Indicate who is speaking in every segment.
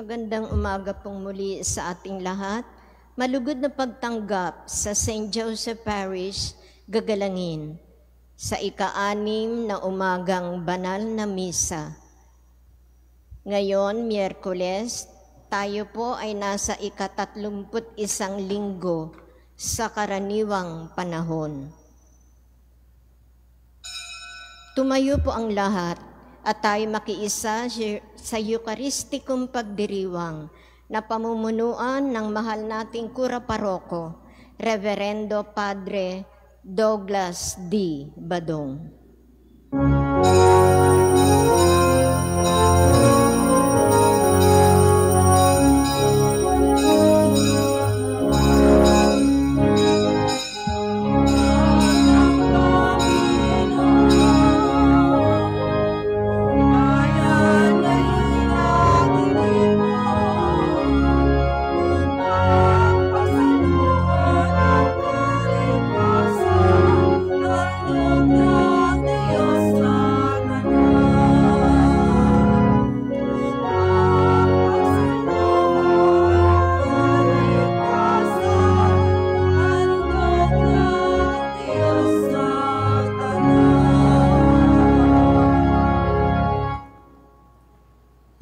Speaker 1: Magandang umaga pong muli sa ating lahat. Malugod na pagtanggap sa St. Joseph Parish, Gagalangin, sa ika-6 na umagang banal na misa. Ngayon, Miyerkules, tayo po ay nasa ika-31 linggo sa karaniwang panahon. Tumayo po ang lahat at tayo makiisa sa Eucharistikong pagdiriwang na pamumunuan ng mahal nating Kura Paroko, Reverendo Padre Douglas D. Badong.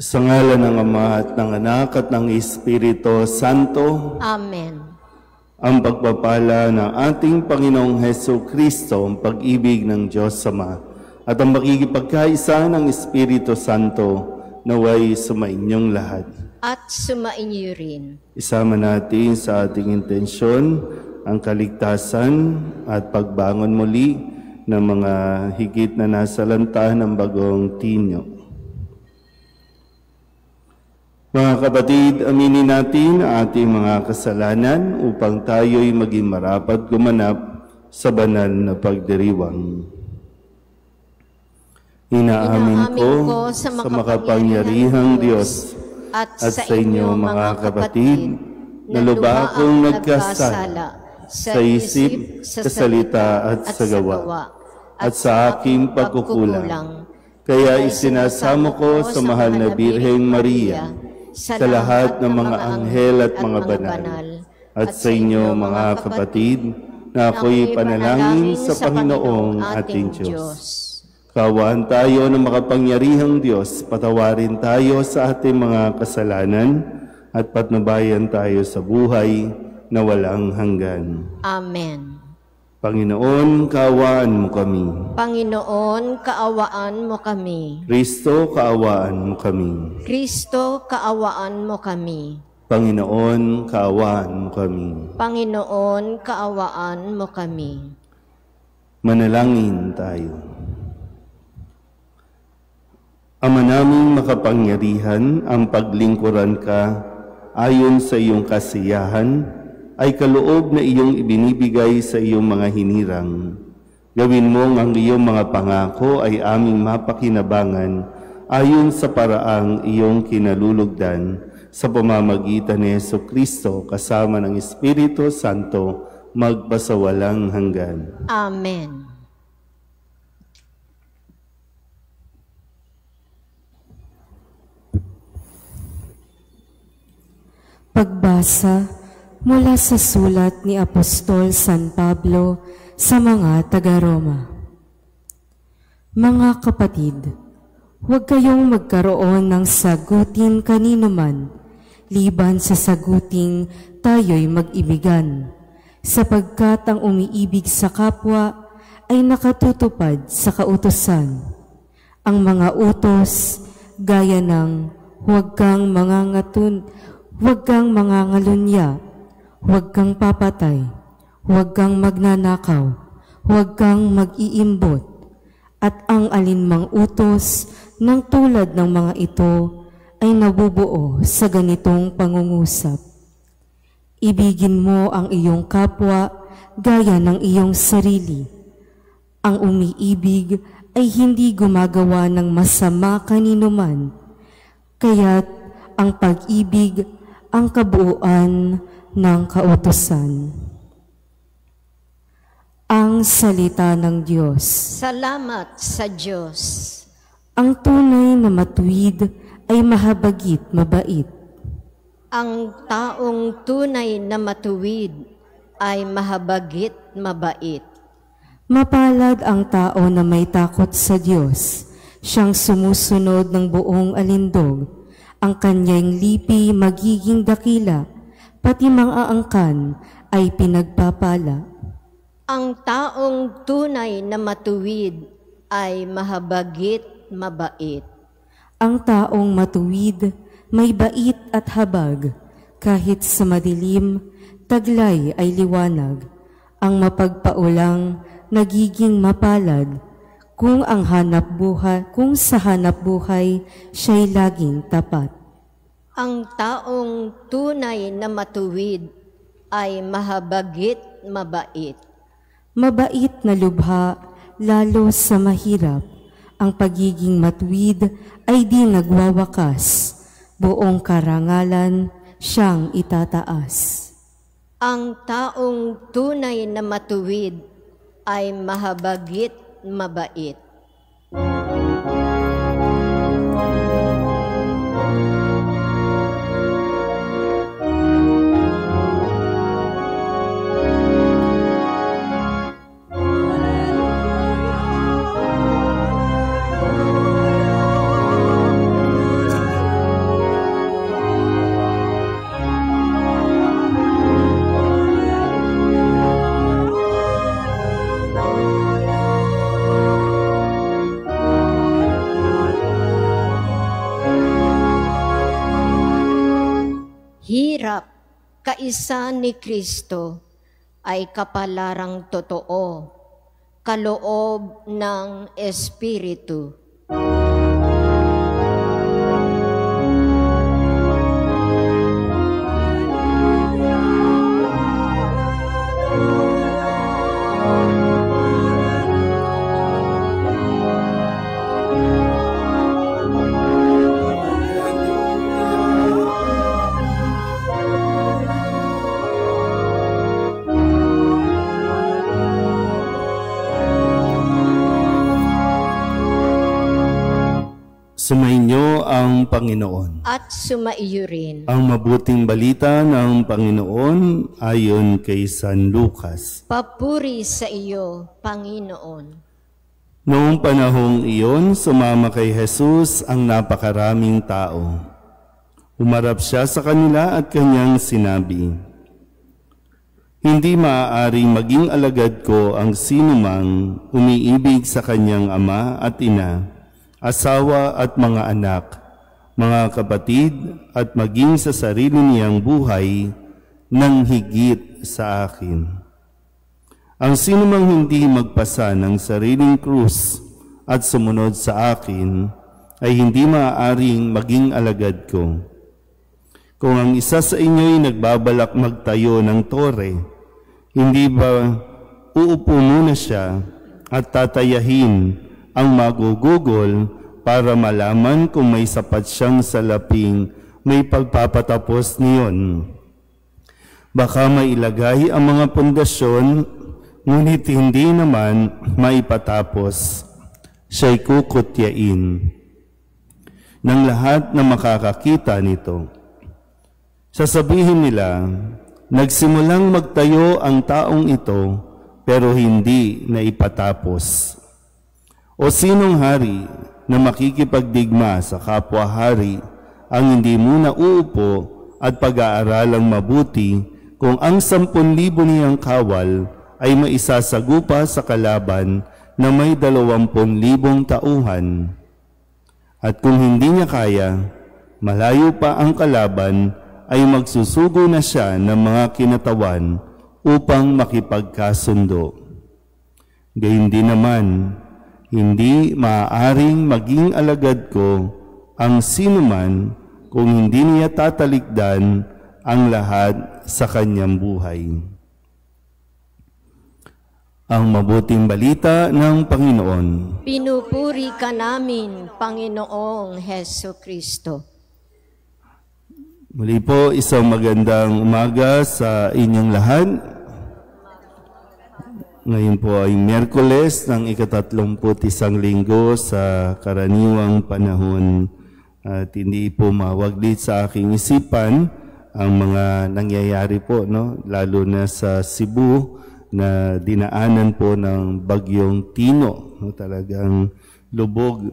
Speaker 2: Sa ngalan ng Ama at ng Anak at ng Espiritu Santo.
Speaker 1: Amen.
Speaker 2: Ang pagpapala ng ating Panginoong Heso Kristo, ang pag-ibig ng Diyos Ama, at ang makikipagkaisa ng Espiritu Santo naway sumainyong lahat.
Speaker 1: At sumainyo rin.
Speaker 2: Isama natin sa ating intensyon ang kaligtasan at pagbangon muli ng mga higit na nasalanta ng bagong tinyo. Mga kapatid, aminin natin ang ating mga kasalanan upang tayo'y maging marapat gumanap sa banal na pagdiriwang. Inaamin ko sa makapangyarihang Diyos at sa inyo mga kapatid na lubha akong nagkasala sa isip, sa salita at sa gawa at sa aking pagkukulang. Kaya isinasamo ko sa mahal na Birheng Maria, sa lahat ng mga anghel at mga banal, at sa inyo mga kapatid, na ako'y panalangin sa Panginoong ating Diyos. Kaawaan tayo ng makapangyarihang Diyos, patawarin tayo sa ating mga kasalanan, at patnubayan tayo sa buhay na walang hanggan.
Speaker 1: Amen.
Speaker 2: Panginoon, kaawaan mo kami.
Speaker 1: Panginoon, kaawaan mo kami.
Speaker 2: Kristo, kaawaan mo kami.
Speaker 1: Kristo, kaawaan mo kami.
Speaker 2: Panginoon, kaawaan mo kami.
Speaker 1: Panginoon, kaawaan mo kami.
Speaker 2: Manalangin tayo. Ama naming makapangyarihan, ang paglingkuran ka ayon sa iyong kasiyahan ay kaloob na iyong ibinibigay sa iyong mga hinirang. Gawin mo ang iyong mga pangako ay aming mapakinabangan ayon sa paraang iyong kinalulugdan sa pamamagitan ni Jesucristo kasama ng Espiritu Santo magpasawalang hanggan.
Speaker 1: Amen.
Speaker 3: Pagbasa mula sa sulat ni Apostol San Pablo sa mga taga-Roma. Mga kapatid, huwag kayong magkaroon ng sagutin kanino man, liban sa saguting tayo'y mag-ibigan, sapagkat ang umiibig sa kapwa ay nakatutupad sa kautusan. Ang mga utos, gaya ng huwag kang mangangalunya, huwag kang papatay, huwag kang magnanakaw, huwag kang mag-iimbot, at ang alinmang utos ng tulad ng mga ito ay nabubuo sa ganitong pangungusap. Ibigin mo ang iyong kapwa gaya ng iyong sarili. Ang umiibig ay hindi gumagawa ng masama kanino man, kaya't ang pag-ibig ang kabuuan ng kautusan. Ang salita ng Diyos.
Speaker 1: Salamat sa Diyos.
Speaker 3: Ang tunay na matuwid ay mahabagit mabait.
Speaker 1: Ang taong tunay na matuwid ay mahabagit mabait.
Speaker 3: Mapalad ang tao na may takot sa Diyos, siyang sumusunod ng buong alindog. Ang kanyang lipi magiging dakila, pati mga angkan ay pinagpapala.
Speaker 1: Ang taong tunay na matuwid ay mahabagit mabait.
Speaker 3: Ang taong matuwid may bait at habag, kahit sa madilim, taglay ay liwanag. Ang mapagpaulang nagiging mapalad, kung sa hanap buhay siya'y laging tapat.
Speaker 1: Ang taong tunay na matuwid ay mahabagit mabait.
Speaker 3: Mabait na lubha, lalo sa mahirap. Ang pagiging matuwid ay di nagwawakas. Buong karangalan siyang itataas.
Speaker 1: Ang taong tunay na matuwid ay mahabagit mabait. Hirap, kaisa ni Kristo ay kapalarang totoo, kaloob ng Espiritu.
Speaker 2: Sumainyo ang Panginoon.
Speaker 1: At sumaiyo rin.
Speaker 2: Ang mabuting balita ng Panginoon ayon kay San Lucas.
Speaker 1: Papuri sa iyo, Panginoon.
Speaker 2: Noong panahong iyon, sumama kay Jesus ang napakaraming tao. Humarap siya sa kanila at kanyang sinabi, "Hindi maaaring maging alagad ko ang sinumang umiibig sa kanyang ama at ina, asawa at mga anak, mga kapatid at maging sa sarili niyang buhay nang higit sa akin. Ang sinumang hindi magpasa ng sariling krus at sumunod sa akin ay hindi maaaring maging alagad ko. Kung ang isa sa inyo'y nagbabalak magtayo ng tore, hindi ba uupo muna siya at tatayahin ang magugugol para malaman kung may sapat siyang salaping may pagpapatapos niyon? Baka mailagay ang mga pundasyon, ngunit hindi naman maipatapos. Siya'y kukutyain ng lahat na makakakita nito. Sasabihin nila, nagsimulang magtayo ang taong ito, pero hindi na ipatapos. O sinong hari na makikipagdigma sa kapwa-hari ang hindi muna uupo at pag-aaralang mabuti kung ang 10,000 niyang kawal ay maisasagupa sa kalaban na may 20,000 tauhan. At kung hindi niya kaya, malayo pa ang kalaban, ay magsusugo na siya ng mga kinatawan upang makipagkasundo. Gayundin naman, hindi maaaring maging alagad ko ang sinuman kung hindi niya tatalikdan ang lahat sa kanyang buhay." Ang mabuting balita ng Panginoon.
Speaker 1: Pinupuri ka namin, Panginoong Heso Kristo.
Speaker 2: Muli po, isang magandang umaga sa inyong lahat. Ngayon po ay Miyerkules ng ika-31 linggo sa karaniwang panahon at hindi po mawaglit sa aking isipan ang mga nangyayari po, no? Lalo na sa Cebu na dinaanan po ng bagyong Tino, no? Talagang lubog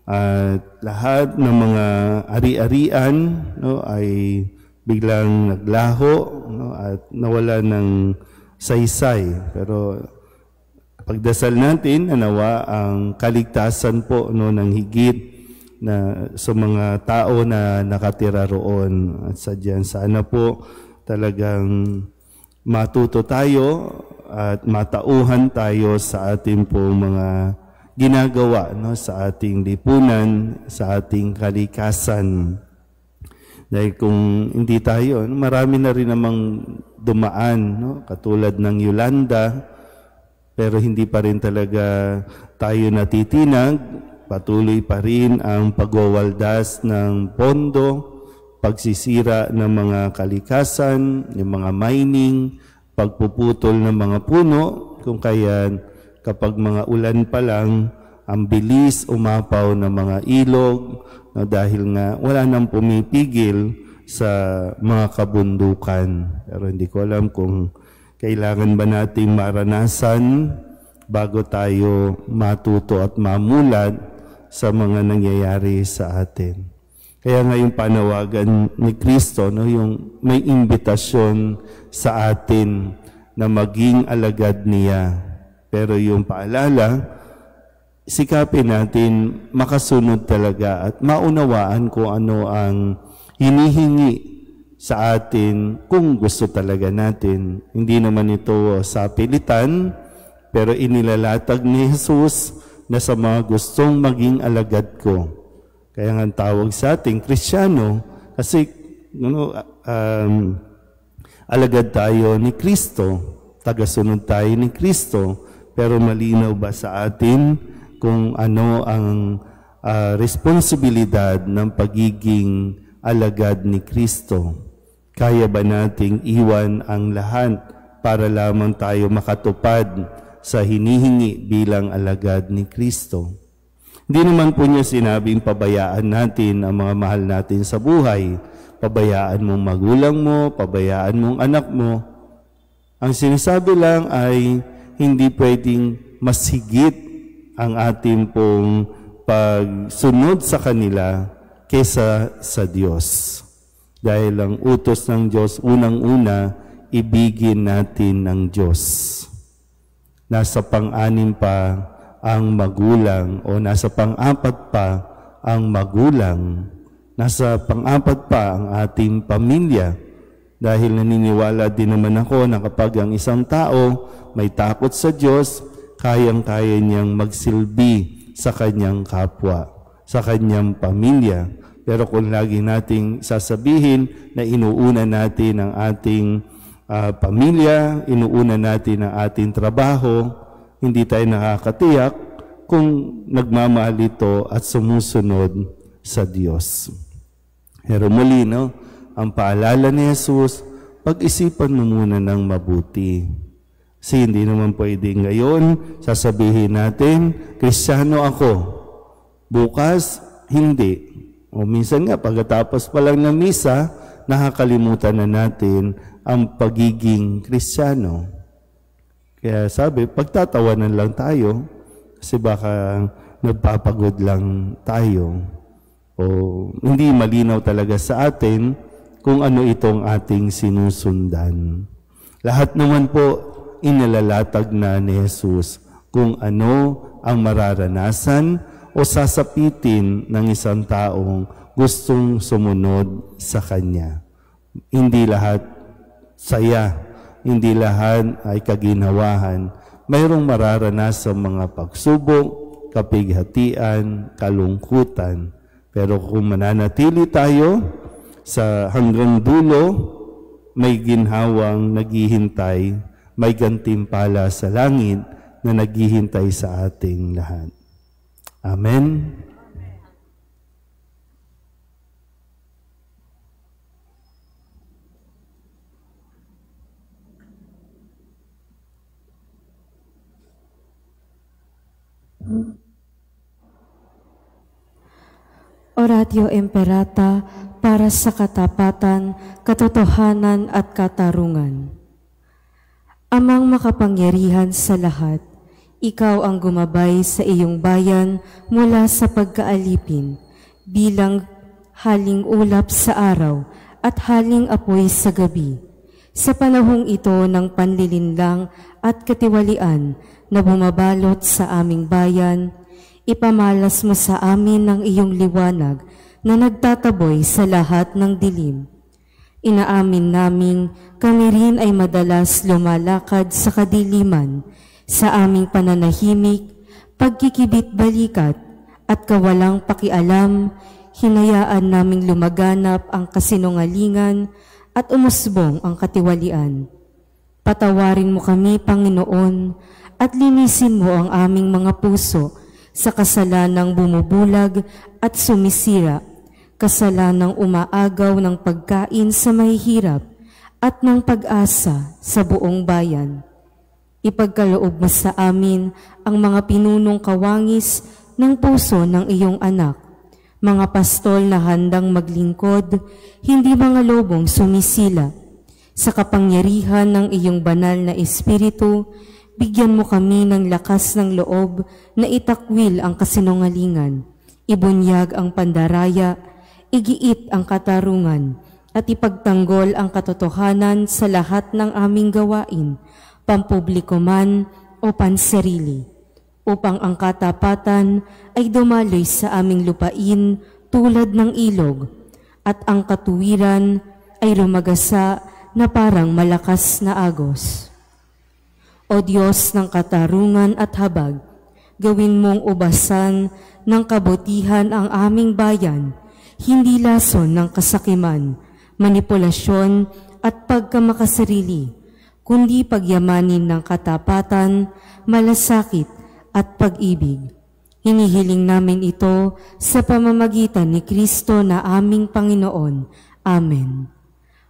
Speaker 2: at lahat ng mga ari-arian, no, ay biglang naglaho, no, at nawala ng saysay. Pero pagdasal natin, nawa ang kaligtasan po, no, ng higit na sa mga tao na nakatira roon. At sadyan, sana po talagang matuto tayo at matauhan tayo sa ating pong mga ginagawa, no, sa ating lipunan, sa ating kalikasan. Dahil kung hindi tayo, marami na rin namang dumaan, no, katulad ng Yolanda, pero hindi pa rin talaga tayo natitinag. Patuloy pa rin ang pagwawaldas ng pondo, pagsisira ng mga kalikasan, yung mga mining, pagpuputol ng mga puno, kung kaya kapag mga ulan pa lang, ang bilis umapaw ng mga ilog, no, dahil nga wala nang pumipigil sa mga kabundukan. Pero hindi ko alam kung kailangan ba nating maranasan bago tayo matuto at mamulat sa mga nangyayari sa atin. Kaya nga yung panawagan ni Kristo, no, yung may imbitasyon sa atin na maging alagad niya. Pero yung paalala, sikapin natin makasunod talaga at maunawaan kung ano ang hinihingi sa atin kung gusto talaga natin. Hindi naman ito sa pilitan, pero inilalatag ni Jesus na sa mga gustong maging alagad ko. Kaya nga tawag sa ating Kristiyano, kasi alagad tayo ni Kristo, tagasunod tayo ni Kristo, pero malinaw ba sa atin kung ano ang responsibilidad ng pagiging alagad ni Kristo? Kaya ba nating iwan ang lahat para lamang tayo makatupad sa hinihingi bilang alagad ni Kristo? Hindi naman po niya sinabing pabayaan natin ang mga mahal natin sa buhay. Pabayaan mong magulang mo, pabayaan mong anak mo. Ang sinasabi lang ay hindi pwedeng mas higit ang ating pong pagsunod sa kanila kesa sa Diyos. Dahil ang utos ng Diyos, unang-una, ibigin natin ng Diyos. Nasa pang-anim pa ang magulang o nasa pang-apat pa ang magulang. Nasa pang-apat pa ang ating pamilya. Dahil naniniwala din naman ako na kapag ang isang tao may takot sa Diyos, kayang-kaya niyang magsilbi sa kanyang kapwa, sa kanyang pamilya. Pero kung lagi nating sasabihin na inuuna natin ang ating pamilya, inuuna natin ang ating trabaho, hindi tayo nakakatiyak kung nagmamahal ito at sumusunod sa Diyos. Pero muli, no, ang paalala ni Jesus, pag-isipan mo muna ng mabuti. Kasi hindi naman pwede ngayon sasabihin natin, Kristiyano ako. Bukas, hindi. O minsan nga, pagkatapos pa lang ng misa, nakakalimutan na natin ang pagiging Kristiyano. Kaya sabi, pagtatawanan lang tayo kasi baka nagpapagod lang tayo. O hindi malinaw talaga sa atin kung ano itong ating sinusundan. Lahat naman po inalalatag na ni Jesus kung ano ang mararanasan o sasapitin ng isang taong gustong sumunod sa Kanya. Hindi lahat saya, hindi lahat ay kaginawahan. Mayroong mararanasan mga pagsubok, kapighatian, kalungkutan. Pero kung mananatili tayo sa hanggang dulo, may ginhawang naghihintay, may gantimpala sa langit na naghihintay sa ating lahat. Amen.
Speaker 3: Oratio Imperata para sa katapatan, katotohanan at katarungan. Amang makapangyarihan sa lahat, ikaw ang gumabay sa iyong bayan mula sa pagkaalipin bilang haling ulap sa araw at haling apoy sa gabi. Sa panahong ito ng panlilinlang at katiwalian na bumabalot sa aming bayan, ipamalas mo sa amin ang iyong liwanag na nagtataboy sa lahat ng dilim. Inaamin naming kami rin ay madalas lumalakad sa kadiliman, sa aming pananahimik, pagkikibit-balikat at kawalang pakialam, hinayaan naming lumaganap ang kasinungalingan at umusbong ang katiwalian. Patawarin mo kami, Panginoon, at linisin mo ang aming mga puso sa kasalanang bumubulag at sumisira, kasalanang umaagaw ng pagkain sa mahihirap at ng pag-asa sa buong bayan. Ipagkaloob mo sa amin ang mga pinunong kawangis ng puso ng iyong anak, mga pastol na handang maglingkod, hindi mga lobong sumisila. Sa kapangyarihan ng iyong banal na Espiritu, bigyan mo kami ng lakas ng loob na itakwil ang kasinungalingan, ibunyag ang pandaraya, igiit ang katarungan, at ipagtanggol ang katotohanan sa lahat ng aming gawain, pampubliko man o pansarili, upang ang katapatan ay dumaloy sa aming lupain tulad ng ilog, at ang katuwiran ay rumagasa na parang malakas na agos. O Diyos ng katarungan at habag, gawin mong ubasan ng kabutihan ang aming bayan, hindi lason ng kasakiman, manipulasyon at pagkamakasarili, kundi pagyamanin ng katapatan, malasakit at pag-ibig. Hinihiling namin ito sa pamamagitan ni Kristo na aming Panginoon. Amen.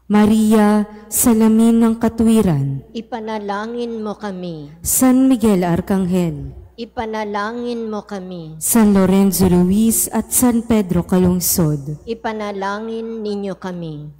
Speaker 3: Maria, salamin ng katwiran,
Speaker 1: ipanalangin mo kami.
Speaker 3: San Miguel Arcangel,
Speaker 1: ipanalangin mo kami.
Speaker 3: San Lorenzo Luis at San Pedro Calungsod,
Speaker 1: ipanalangin ninyo kami.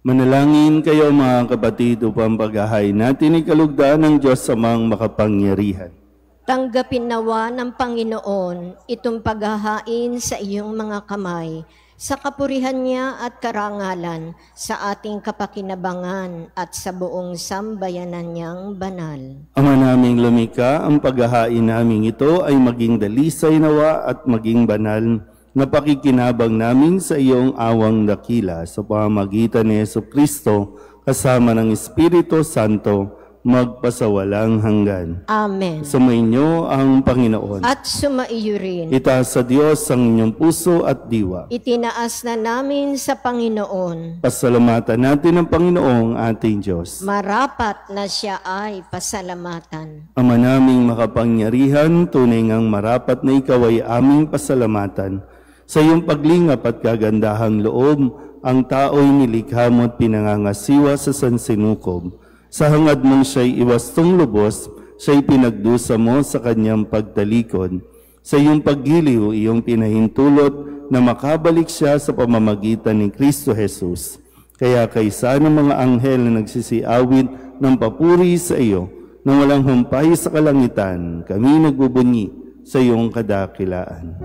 Speaker 2: Manalangin kayo mga kapatid upang paghahain natin ikalugdaan ng Diyos sa mga makapangyarihan.
Speaker 1: Tanggapin nawa ng Panginoon itong paghahain sa iyong mga kamay, sa kapurihan niya at karangalan, sa ating kapakinabangan at sa buong sambayanan niyang banal.
Speaker 2: Ama naming lumikha, ang paghahain naming ito ay maging dalisay nawa at maging banal na pakikinabang namin sa iyong awang dakila sa pamamagitan ni Jesucristo kasama ng Espiritu Santo magpasawalang hanggan.
Speaker 1: Amen.
Speaker 2: Sumainyo ang Panginoon.
Speaker 1: At sumaiyo rin.
Speaker 2: Itaas sa Diyos ang inyong puso at diwa.
Speaker 1: Itinaas na namin sa Panginoon.
Speaker 2: Pasalamatan natin ang Panginoong ating Diyos.
Speaker 1: Marapat na siya ay pasalamatan.
Speaker 2: Ama naming makapangyarihan, tunay ngang marapat na ikaw ay aming pasalamatan. Sa iyong paglingap at kagandahang loob, ang tao'y nilikha mo at pinangangasiwa sa sansinukob. Sa hangad mong siya'y iwastong lubos, siya'y pinagdusa mo sa kanyang pagtalikod. Sa iyong paggiliw, iyong pinahintulot na makabalik siya sa pamamagitan ni Kristo Jesus. Kaya kaysa ng mga anghel na nagsisiawit ng papuri sa iyo, nang walang humpay sa kalangitan, kami nagbubunyi sa iyong kadakilaan.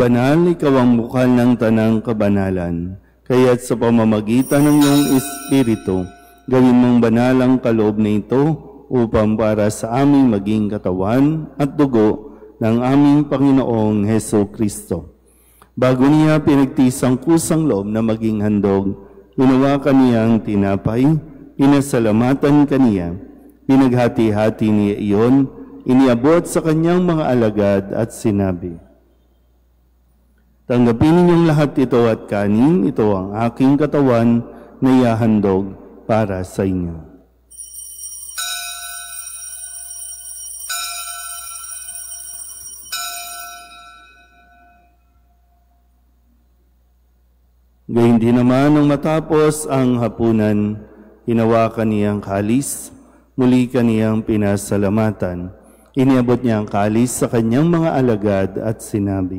Speaker 2: banal, ikaw ang bukal ng tanang kabanalan. Kaya't sa pamamagitan ng iyong Espiritu, gawin mong banal ang kaloob na ito upang para sa aming maging katawan at dugo ng aming Panginoong Heso Kristo. Bago niya pinagtisang kusang loob na maging handog, hinawakan niya ang tinapay, pinasalamatan kaniya, pinaghati-hati niya iyon, iniabot sa kanyang mga alagad at sinabi, "Tanggapin ninyong lahat ito at kanin, ito ang aking katawan na ihahandog para sa inyo." Gayun din naman nung matapos ang hapunan, hinawakan niyang kalis, muli kaniyang pinasalamatan. Iniabot niya ang kalis sa kanyang mga alagad at sinabi,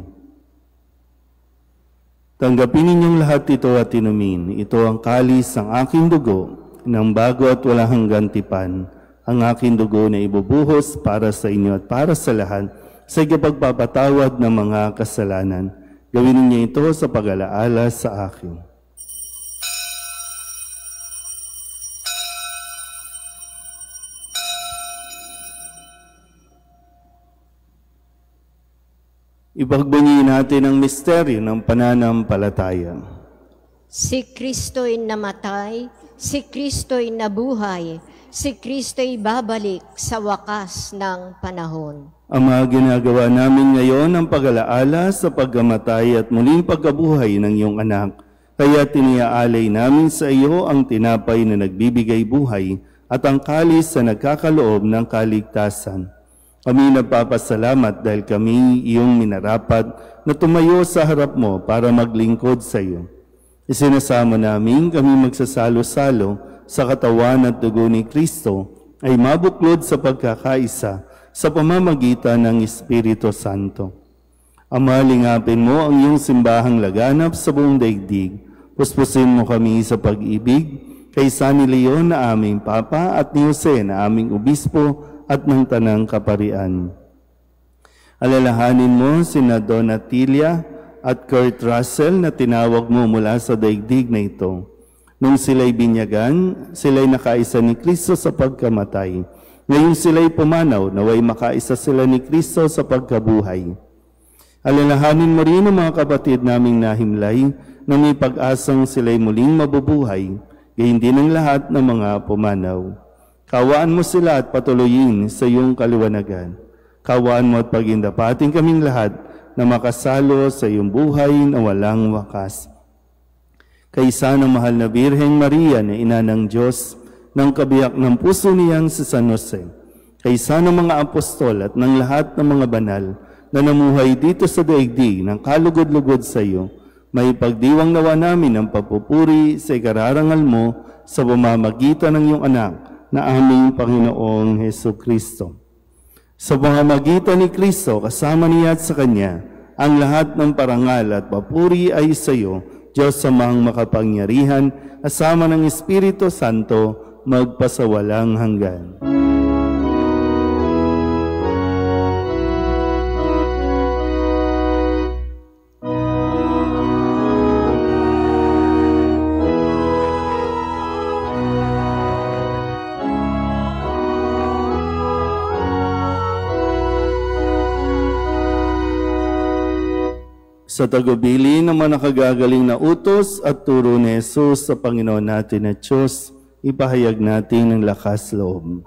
Speaker 2: "Tanggapin ninyong lahat ito at inumin. Ito ang kalis ng aking dugo, ng bago at walang hanggang tipan. Ang aking dugo na ibubuhos para sa inyo at para sa lahat sa ikapagpapatawad ng mga kasalanan. Gawin ninyo ito sa pag-alaala sa akin." Ipagbunyi natin ang misteryo ng pananampalataya.
Speaker 1: Si Kristo'y namatay, si Kristo'y nabuhay, si Kristo'y babalik sa wakas ng panahon.
Speaker 2: Ama, ginagawa namin ngayon ang pag-alaala sa pagkamatay at muling pagkabuhay ng iyong anak. Kaya tiniaalay namin sa iyo ang tinapay na nagbibigay buhay at ang kalis na nagkakaloob ng kaligtasan. Kami nagpapasalamat dahil kami iyong minarapat na tumayo sa harap mo para maglingkod sa iyo. Isinasama namin kami magsasalo-salo sa katawan at dugo ni Kristo ay mabuklod sa pagkakaisa sa pamamagitan ng Espiritu Santo. Ama, lingapin mo ang iyong simbahang laganap sa buong daigdig. Puspusin mo kami sa pag-ibig kay San Leon na aming Papa at ni Jose na aming Obispo at ng Tanang Kaparian. Alalahanin mo sina Donatilia at Kurt Russell na tinawag mo mula sa daigdig na ito. Nung sila'y binyagan, sila'y nakaisa ni Kristo sa pagkamatay. Ngayon sila'y pumanaw, naway makaisa sila ni Kristo sa pagkabuhay. Alalahanin mo rin ang mga kapatid naming nahimlay na may pag-asang sila'y muling mabubuhay, gayon din ang lahat ng mga pumanaw. Kawaan mo sila at patuloyin sa iyong kaliwanagan. Kawaan mo at pagindapating kaming lahat na makasalo sa iyong buhay na walang wakas. Kaysa ng mahal na Birheng Maria na ina ng Diyos, ng kabiyak ng puso niyang si San Jose, kaysa ng mga apostol at ng lahat ng mga banal na namuhay dito sa daigdig ng kalugod-lugod sa iyo, may pagdiwang nawa namin ang papupuri sa ikararangal mo sa pamamagitan ng iyong anak na aming Panginoong Heso Kristo. Sa pamamagitan ni Kristo, kasama niya at sa Kanya, ang lahat ng parangal at papuri ay sa iyo, Diyos Amang makapangyarihan, kasama ng Espiritu Santo, magpasawalang hanggan. Sa tagubili ng mga nakagagaling na utos at turo ni Jesus sa Panginoon natin na Diyos, ipahayag natin ng lakas loob.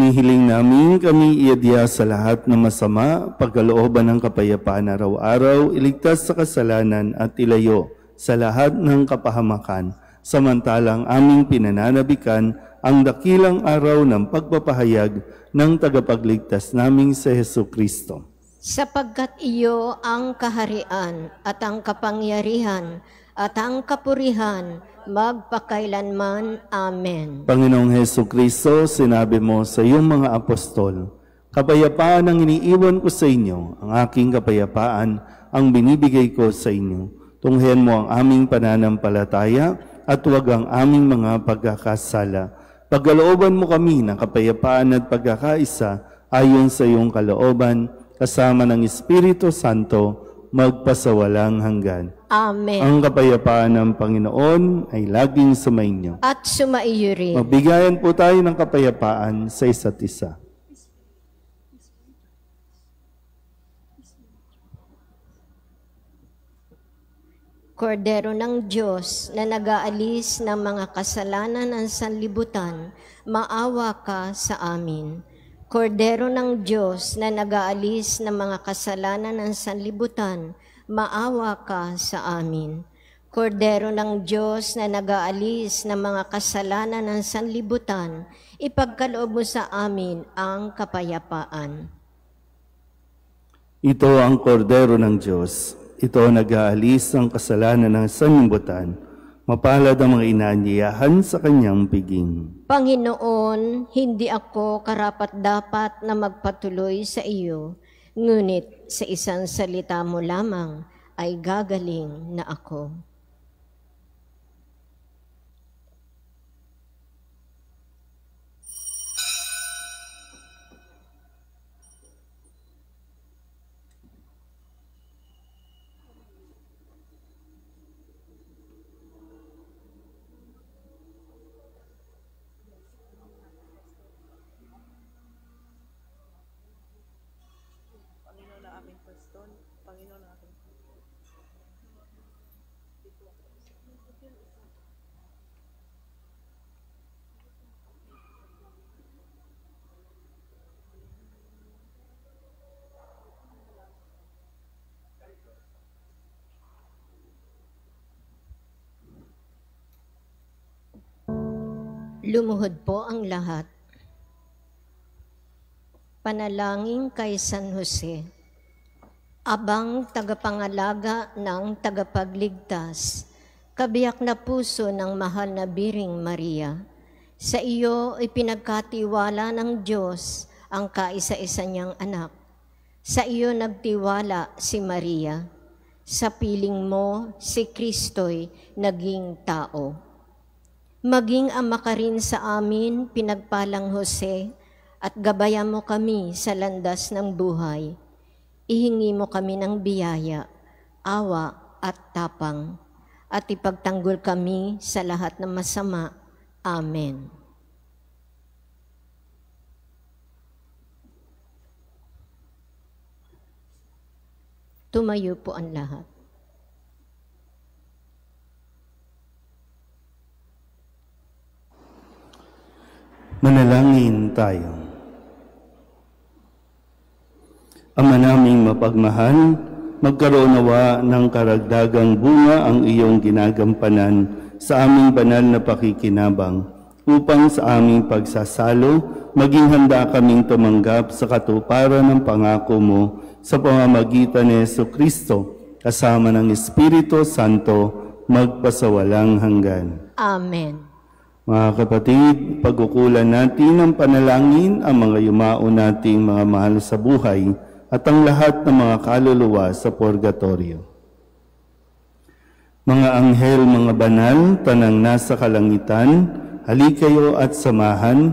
Speaker 2: Hinihiling namin kami iadya sa lahat ng masama, pagkalooban ng kapayapaan araw-araw, iligtas sa kasalanan at ilayo sa lahat ng kapahamakan, samantalang aming pinananabikan ang dakilang araw ng pagpapahayag ng tagapagligtas naming si Jesucristo.
Speaker 1: Sapagkat iyo ang kaharian at ang kapangyarihan at ang kapurihan magpakailanman. Amen.
Speaker 2: Panginoong Jesucristo, sinabi mo sa iyong mga apostol, kapayapaan ang iniiwan ko sa inyo, ang aking kapayapaan ang binibigay ko sa inyo. Tunghayan mo ang aming pananampalataya at huwag ang aming mga pagkakasala. Pagkalooban mo kami ng kapayapaan at pagkakaisa ayon sa iyong kalooban, kasama ng Espiritu Santo, magpasawalang hanggan.
Speaker 1: Amen.
Speaker 2: Ang kapayapaan ng Panginoon ay laging sumainyo.
Speaker 1: At sumaiyo rin.
Speaker 2: Magbigayan po tayo ng kapayapaan sa isa't isa.
Speaker 1: Kordero ng Diyos na nag-aalis ng mga kasalanan ng sanlibutan, maawa ka sa amin. Kordero ng Diyos na nag-aalis ng mga kasalanan ng sanlibutan, maawa ka sa amin. Kordero ng Diyos na nag-aalis ng mga kasalanan ng sanlibutan, ipagkaloob mo sa amin ang kapayapaan.
Speaker 2: Ito ang kordero ng Diyos. Ito ang nag-aalis ng kasalanan ng sanlibutan. Mapalad ang mga inaanyayahan sa kanyang piging.
Speaker 1: Panginoon, hindi ako karapat-dapat na magpatuloy sa iyo, ngunit sa isang salita mo lamang ay gagaling na ako. Lumuhod po ang lahat. Panalangin kay San Jose. Abang tagapangalaga ng tagapagligtas, kabiyak na puso ng mahal na Biring Maria, sa iyo ipinagkatiwala ng Diyos ang kaisa-isa niyang anak. Sa iyo nagtiwala si Maria. Sa piling mo si Kristo'y naging tao. Maging ama ka rin sa amin, pinagpalang Jose, at gabayan mo kami sa landas ng buhay. Ihingi mo kami ng biyaya, awa at tapang, at ipagtanggol kami sa lahat ng masama. Amen. Tumayo po ang lahat.
Speaker 2: Manalangin tayo. Ama naming mapagmahal, magkaroon nawa ng karagdagang bunga ang iyong ginagampanan sa aming banal na pakikinabang, upang sa aming pagsasalo, maging handa kaming tumanggap sa katuparan ng pangako mo sa pamamagitan ni Jesucristo, kasama ng Espiritu Santo, magpasawalang hanggan.
Speaker 1: Amen.
Speaker 2: Mga kapatid, pagkukulan natin ng panalangin ang mga yumao nating mga mahal sa buhay at ang lahat ng mga kaluluwa sa purgatorio. Mga anghel, mga banal, tanang nasa kalangitan, halikayo at samahan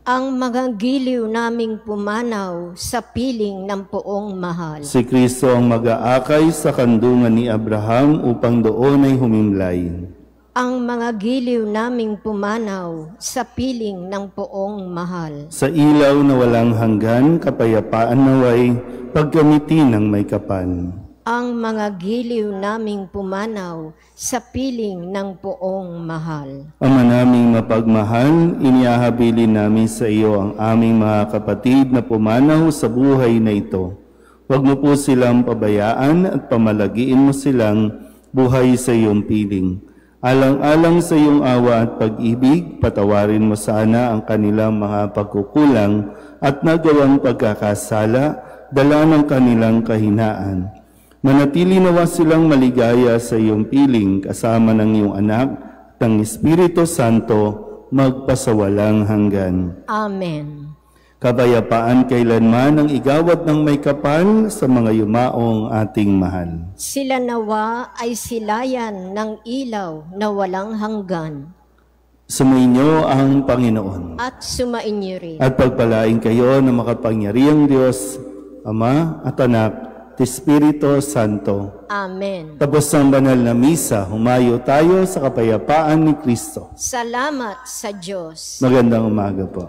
Speaker 1: ang mga giliw naming pumanaw sa piling ng poong mahal.
Speaker 2: Si Kristo ang mag-aakay sa kandungan ni Abraham upang doon ay humimlay.
Speaker 1: Ang mga giliw naming pumanaw sa piling ng poong mahal.
Speaker 2: Sa ilaw na walang hanggan, kapayapaan naway, pagkamitin ng may kapal.
Speaker 1: ang mga giliw naming pumanaw sa piling ng poong mahal.
Speaker 2: Ama naming mapagmahal, iniahabilin namin sa iyo ang aming mga kapatid na pumanaw sa buhay na ito. Huwag mo po silang pabayaan at pamalagiin mo silang buhay sa iyong piling. Alang-alang sa iyong awa at pag-ibig, patawarin mo sana ang kanilang mga pagkukulang at nagawang pagkakasala, dala ng kanilang kahinaan. Manatili nawa silang maligaya sa iyong piling kasama ng iyong anak at ng Espiritu Santo magpasawalang hanggan.
Speaker 1: Amen.
Speaker 2: Kapayapaan kailanman ang igawad ng may kapal sa mga yumaong ating mahal.
Speaker 1: Sila nawa ay silayan ng ilaw na walang hanggan.
Speaker 2: Sumainyo ang Panginoon.
Speaker 1: At sumainyo rin.
Speaker 2: At pagpalain kayo ng makapangyarihang Diyos, Ama at Anak, at Espiritu Santo.
Speaker 1: Amen.
Speaker 2: Tapos ang banal na misa, humayo tayo sa kapayapaan ni Kristo.
Speaker 1: Salamat sa Diyos.
Speaker 2: Magandang umaga po.